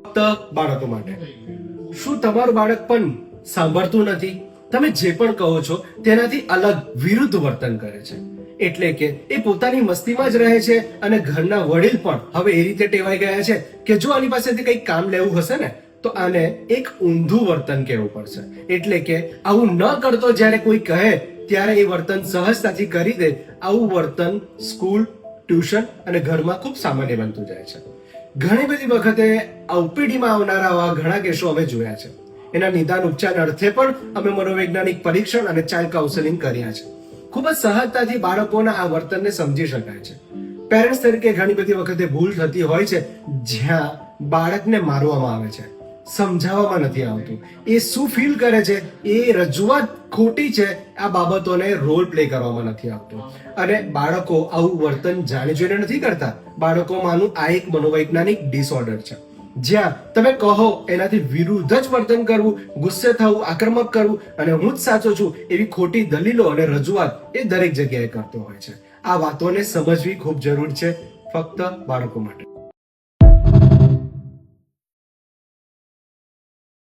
ફક્ત બાળકો માટે. શું તમારું બાળક પણ સાંભળતું નથી? તમે જે પણ કહો છો તેનાથી અલગ વિરુદ્ધ વર્તન કરે છે, એટલે કે એ પોતાની મસ્તીમાં જ રહે છે અને ઘરના વડીલ પણ હવે એ રીતે ટેવાઈ ગયા છે કે જો આની પાસેથી કંઈક કામ લેવું હશે ને તો આને એક ઊંધું વર્તન કહેવું પડશે. એટલે કે આવું ન કરતો જ્યારે કોઈ કહે ત્યારે એ વર્તન સહજતાથી કરી દે. આવું વર્તન સ્કૂલ, ટ્યુશન અને ઘરમાં ખૂબ સામાન્ય બનતું જાય છે. ઘણી બધી વખતે ઓપીડીમાં આવનારા આવા ઘણા કેસો અમે જોયા છે. એના નિદાન ઉપચાર અર્થે પણ અમે મનોવૈજ્ઞાનિક પરીક્ષણ અને ચાઇલ્ડ કાઉન્સેલિંગ કર્યા છે. ખૂબ જ સહજતાથી બાળકોના આ વર્તનને સમજી શકાય છે. પેરેન્ટ્સ તરીકે ઘણી બધી વખતે ભૂલ થતી હોય છે જ્યાં બાળકને મારવામાં આવે છે, સમજાવવામાં નથી આવતું, એ શું ફીલ કરે છે, એ રજૂઆત ખોટી છે, આ બાબતોને રોલ પ્લે કરવામાં નથી આવતું. અને બાળકો આવું વર્તન જાણી જોઈને નથી કરતા. બાળકોમાંનું આ એક મનોવૈજ્ઞાનિક ડિસઓર્ડર છે જ્યાં તમે કહો એનાથી વિરુદ્ધ જ વર્તન કરવું, ગુસ્સે થવું, આક્રમક કરવું અને હું જ સાચો છું એવી ખોટી દલીલો અને રજૂઆત એ દરેક જગ્યાએ કરતો હોય છે. આ વાતોને સમજવી ખૂબ જરૂર છે, ફક્ત બાળકો માટે.